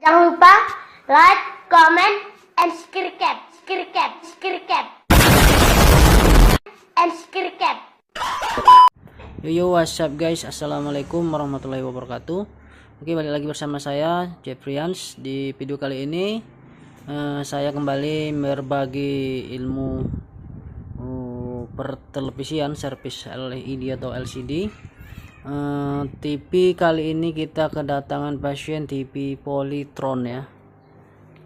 Jangan lupa like, comment, and subscribe. And subscribe. Yo, what's up guys, assalamualaikum warahmatullahi wabarakatuh. Oke, balik lagi bersama saya Jeffrians. Di video kali ini saya kembali berbagi ilmu pertelevisian servis LED atau LCD. TV kali ini kita kedatangan pasien TV Polytron ya.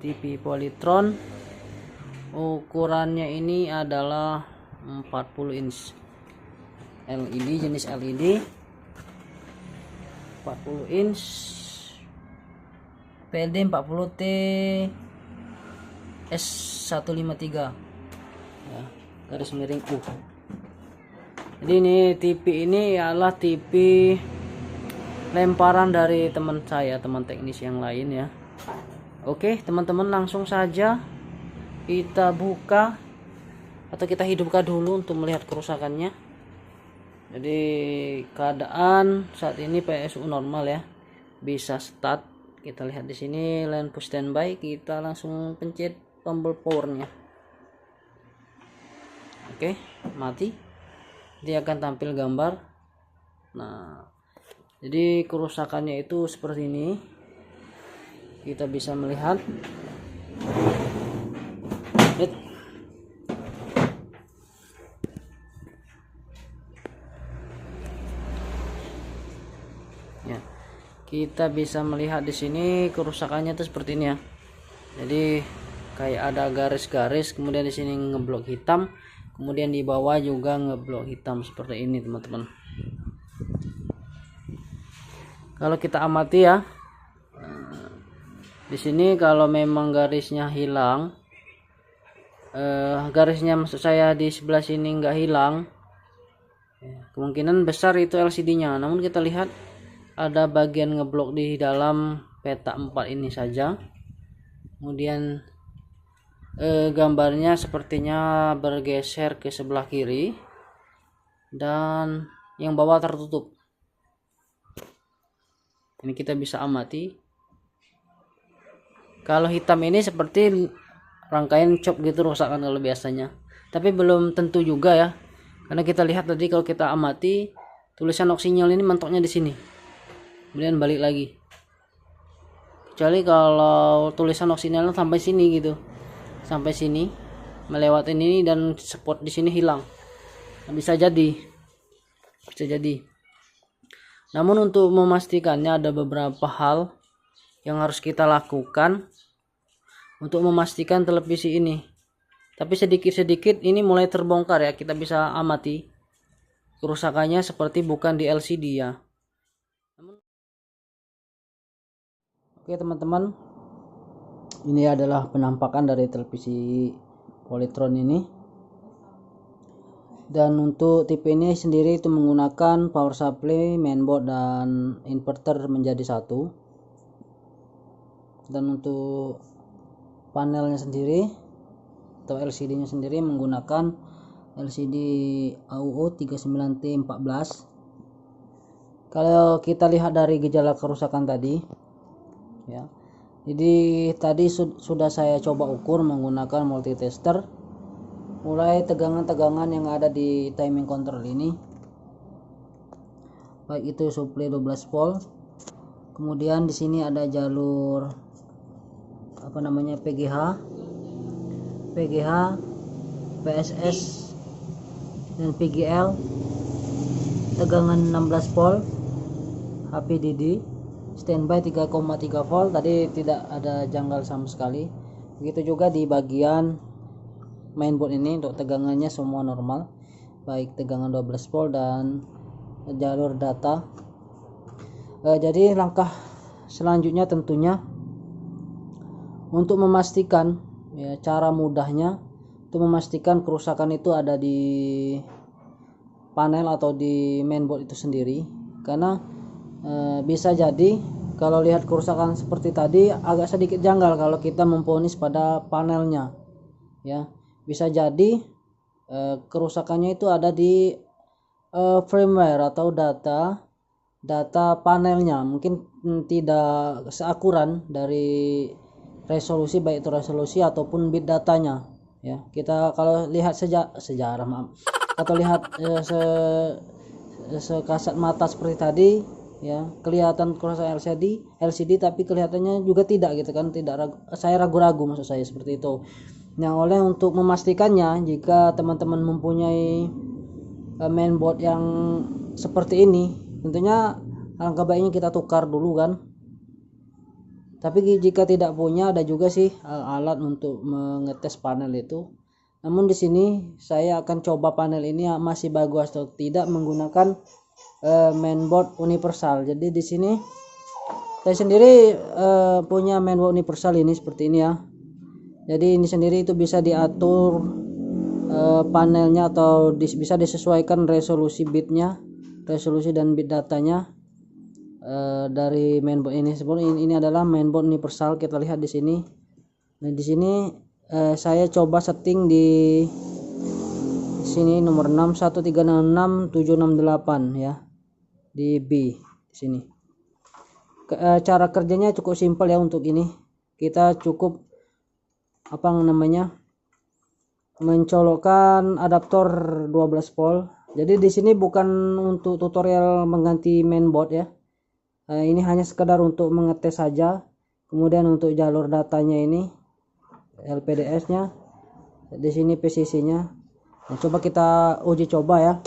TV Polytron ukurannya ini adalah 40 inch LED, jenis LED 40 inch PD 40T S153 ya, garis miring U. Jadi ini TV ini adalah TV lemparan dari teman saya, teman teknis yang lain ya. Oke teman-teman, langsung saja kita buka atau kita hidupkan dulu untuk melihat kerusakannya. Jadi keadaan saat ini PSU normal ya, bisa start. Kita lihat di sini lampu standby, kita langsung pencet tombol powernya. Oke, mati. Dia akan tampil gambar. Nah, jadi kerusakannya itu seperti ini. Kita bisa melihat. Ya, kita bisa melihat di sini kerusakannya itu seperti ini ya. Jadi kayak ada garis-garis, kemudian di sini ngeblok hitam, kemudian di bawah juga ngeblok hitam seperti ini teman-teman. Kalau kita amati ya, di sini kalau memang garisnya hilang, garisnya maksud saya di sebelah sini nggak hilang, kemungkinan besar itu LCD-nya. Namun kita lihat ada bagian ngeblok di dalam peta 4 ini saja. Kemudian gambarnya sepertinya bergeser ke sebelah kiri dan yang bawah tertutup. Ini kita bisa amati. Kalau hitam ini seperti rangkaian cop gitu rusak kan kalau biasanya, tapi belum tentu juga ya, karena kita lihat tadi kalau kita amati tulisan oksinyal ini mentoknya di sini, kemudian balik lagi. Kecuali kalau tulisan oksinyalnya sampai sini gitu, sampai sini melewati ini dan spot di sini hilang, bisa jadi. Namun untuk memastikannya ada beberapa hal yang harus kita lakukan untuk memastikan televisi ini. Tapi sedikit-sedikit ini mulai terbongkar ya, kita bisa amati kerusakannya seperti bukan di LCD ya. Oke teman-teman, ini adalah penampakan dari televisi Polytron ini. Dan untuk TV ini sendiri itu menggunakan power supply, mainboard dan inverter menjadi satu. Dan untuk panelnya sendiri atau LCD-nya sendiri menggunakan LCD AUO 39T14. Kalau kita lihat dari gejala kerusakan tadi ya, jadi tadi sudah saya coba ukur menggunakan multitester, mulai tegangan-tegangan yang ada di timing control ini, baik itu suplai 12 volt, kemudian di sini ada jalur PGH, PSS dan PGL, tegangan 16 volt, HPDD, standby 3,3 volt, tadi tidak ada janggal sama sekali. Begitu juga di bagian mainboard ini, untuk tegangannya semua normal, baik tegangan 12 volt dan jalur data. Jadi langkah selanjutnya tentunya untuk memastikan ya, cara mudahnya untuk memastikan kerusakan itu ada di panel atau di mainboard itu sendiri. Karena bisa jadi kalau lihat kerusakan seperti tadi agak sedikit janggal kalau kita memvonis pada panelnya ya. Bisa jadi kerusakannya itu ada di firmware atau data data panelnya mungkin tidak seakuran dari resolusi, baik itu resolusi ataupun bit datanya ya. Kita kalau lihat sejarah maaf, atau lihat sekasat mata seperti tadi ya, kelihatan kurasa LCD tapi kelihatannya juga tidak gitu kan, saya ragu-ragu maksud saya seperti itu. Nah, oleh untuk memastikannya, jika teman-teman mempunyai mainboard yang seperti ini, tentunya alangkah baiknya kita tukar dulu kan. Tapi jika tidak punya, ada juga sih alat untuk mengetes panel itu. Namun di sini saya akan coba panel ini masih bagus atau tidak menggunakan mainboard universal. Jadi di sini saya sendiri punya mainboard universal ini seperti ini ya. Jadi ini sendiri itu bisa diatur panelnya atau bisa disesuaikan resolusi bitnya, resolusi dan bit datanya dari mainboard ini. Sebenarnya ini adalah mainboard universal, kita lihat di sini. Nah, di sini saya coba setting di sini nomor 61366 ya, di B di sini. Cara kerjanya cukup simpel ya. Untuk ini kita cukup mencolokkan adaptor 12 volt. Jadi di sini bukan untuk tutorial mengganti mainboard ya. Ini hanya sekedar untuk mengetes saja. Kemudian untuk jalur datanya ini LPDS-nya, di sini PCC-nya. Nah, coba kita uji coba ya.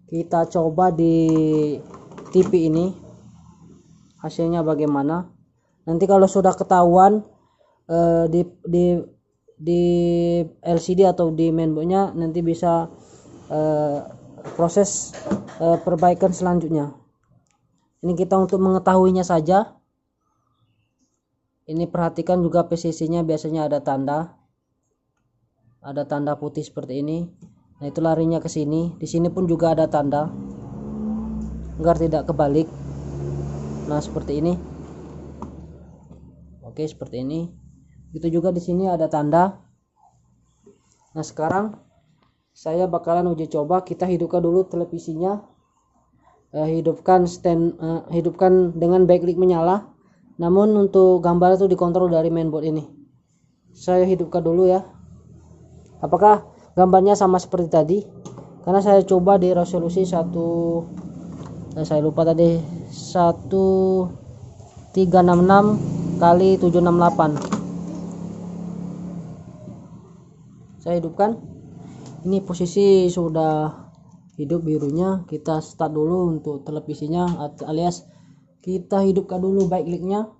Kita coba di TV ini hasilnya bagaimana. Nanti kalau sudah ketahuan di LCD atau di mainboardnya, nanti bisa proses perbaikan selanjutnya. Ini kita untuk mengetahuinya saja. Ini perhatikan juga PCC-nya biasanya ada tanda putih seperti ini. Nah, itu larinya ke sini. Di sini pun juga ada tanda agar tidak kebalik. Nah, seperti ini. Oke, seperti ini. Itu juga di sini ada tanda. Nah, sekarang saya bakalan uji coba. Kita hidupkan dulu televisinya. Hidupkan dengan backlight menyala. Namun untuk gambar itu dikontrol dari mainboard ini. Saya hidupkan dulu ya. Apakah gambarnya sama seperti tadi? Karena saya coba di resolusi saya lupa tadi, 1366 kali 768. Saya hidupkan. Ini posisi sudah hidup birunya. Kita start dulu untuk televisinya, alias kita hidupkan dulu backlightnya.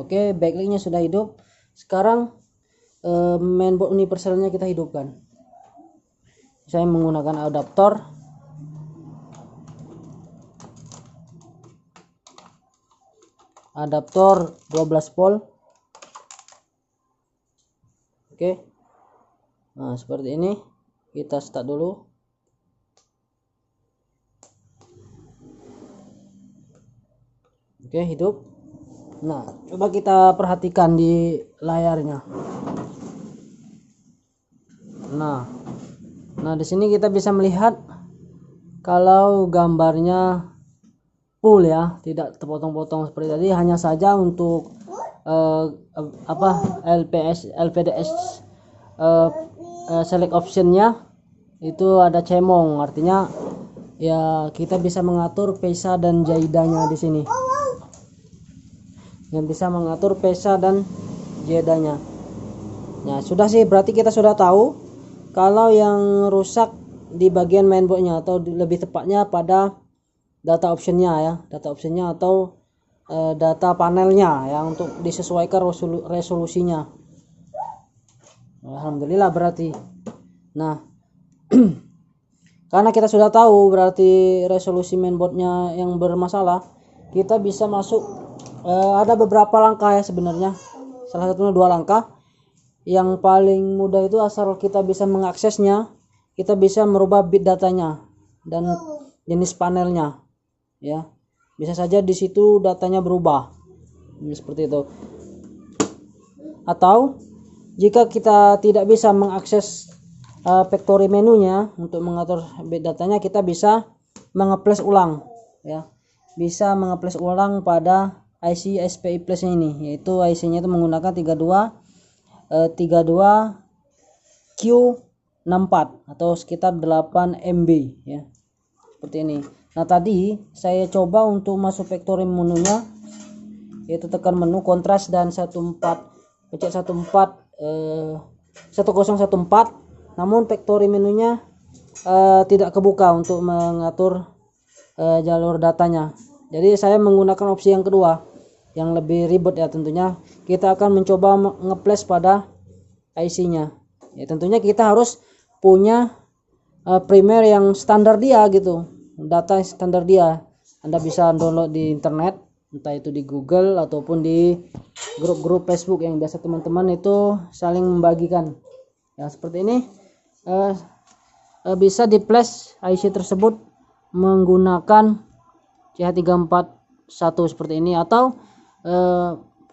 Oke, backlightnya sudah hidup. Sekarang mainboard universalnya kita hidupkan. Saya menggunakan adaptor. Adaptor 12 volt. Oke. Nah, seperti ini. Kita start dulu. Oke, hidup. Nah, coba kita perhatikan di layarnya. Nah, di sini kita bisa melihat kalau gambarnya full ya, tidak terpotong-potong seperti tadi. Hanya saja untuk LPDS select optionnya itu ada cemong, artinya ya kita bisa mengatur pesa dan jaidanya di sini. Yang bisa mengatur pesa dan jaidanya. Nah, sudah sih, berarti kita sudah tahu kalau yang rusak di bagian mainboardnya, atau lebih tepatnya pada data optionnya ya, data optionnya atau data panelnya yang untuk disesuaikan resolusinya. Alhamdulillah berarti. Nah, karena kita sudah tahu berarti resolusi mainboardnya yang bermasalah, kita bisa masuk. Ada beberapa langkah ya sebenarnya. Salah satunya 2 langkah. Yang paling mudah itu asal kita bisa mengaksesnya, kita bisa merubah bit datanya dan jenis panelnya ya. Bisa saja di situ datanya berubah. Seperti itu. Atau jika kita tidak bisa mengakses factory menunya untuk mengatur datanya, kita bisa mengeples ulang ya, bisa mengeples ulang pada IC SPI Plus ini, yaitu IC-nya itu menggunakan 32 Q64 atau sekitar 8 MB ya, seperti ini. Nah, tadi saya coba untuk masuk factory menunya, yaitu tekan menu kontras dan 14, pencet 1014, namun factory menunya tidak kebuka untuk mengatur jalur datanya. Jadi saya menggunakan opsi yang kedua yang lebih ribet ya, tentunya kita akan mencoba ngeples pada IC-nya. Ya, tentunya kita harus punya primer yang standar dia gitu, data standar dia. Anda bisa download di internet, entah itu di Google ataupun di grup-grup Facebook yang biasa teman-teman itu saling membagikan ya, seperti ini. Bisa di flash IC tersebut menggunakan CH341 seperti ini, atau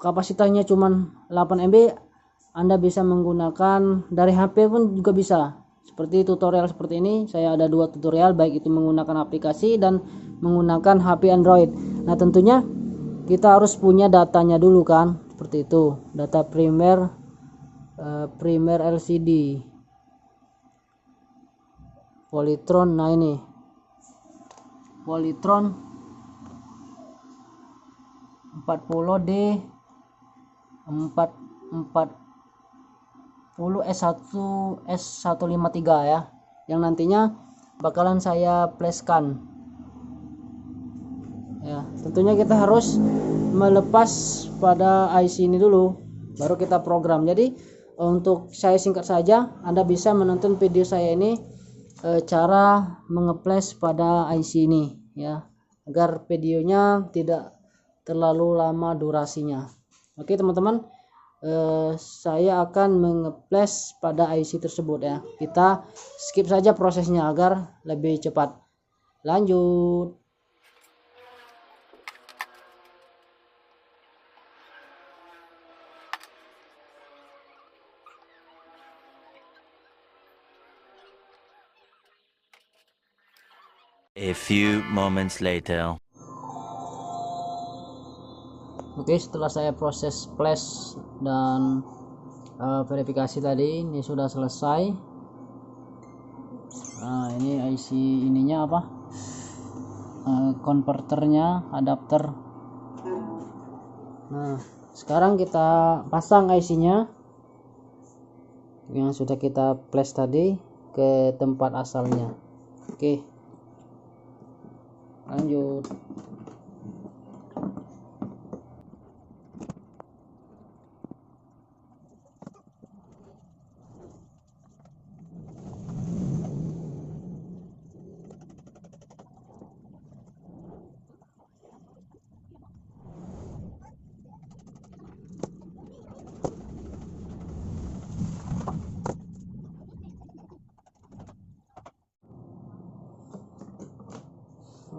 kapasitasnya cuma 8 MB, Anda bisa menggunakan dari HP pun juga bisa, seperti tutorial seperti ini. Saya ada 2 tutorial, baik itu menggunakan aplikasi dan menggunakan HP Android. Nah, tentunya kita harus punya datanya dulu kan, seperti itu, data primer LCD Polytron. Nah, ini Polytron 40D 440 S153 ya, yang nantinya bakalan saya flashkan ya. Tentunya kita harus melepas pada IC ini dulu, baru kita program. Jadi untuk saya singkat saja, Anda bisa menonton video saya ini cara mengeples pada IC ini ya, agar videonya tidak terlalu lama durasinya. Oke teman-teman, saya akan mengeples pada IC tersebut ya. Kita skip saja prosesnya agar lebih cepat. Lanjut. A few moments later. Oke, setelah saya proses flash dan verifikasi tadi, ini sudah selesai. Nah, ini IC ininya apa? Konverternya, adapter. Nah, sekarang kita pasang IC-nya yang sudah kita flash tadi ke tempat asalnya. Oke, lanjut.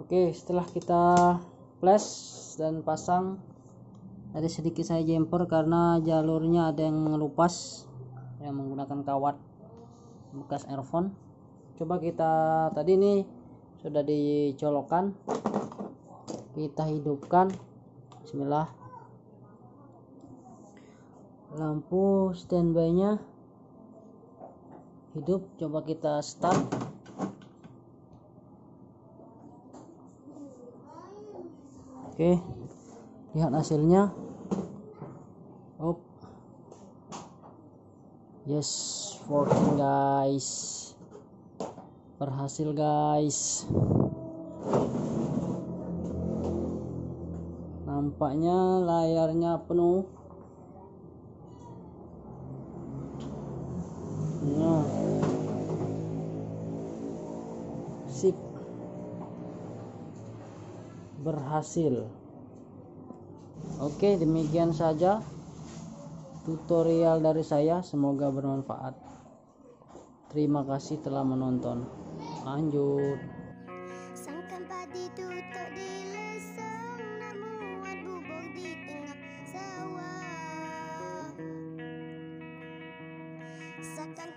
Oke, setelah kita flash dan pasang, tadi sedikit saya jumper karena jalurnya ada yang mengelupas, yang menggunakan kawat bekas earphone. Coba kita, tadi ini sudah dicolokkan, kita hidupkan. Bismillah. Lampu standby nya hidup, coba kita start. Oke, lihat hasilnya. Oh, yes, working guys, berhasil guys. Nampaknya layarnya penuh. Nah, sip, berhasil. Oke, demikian saja tutorial dari saya, semoga bermanfaat. Terima kasih telah menonton. Lanjut. Sangkan padi tutup di lesung, nak muat bubur di tengah sawah. Sakan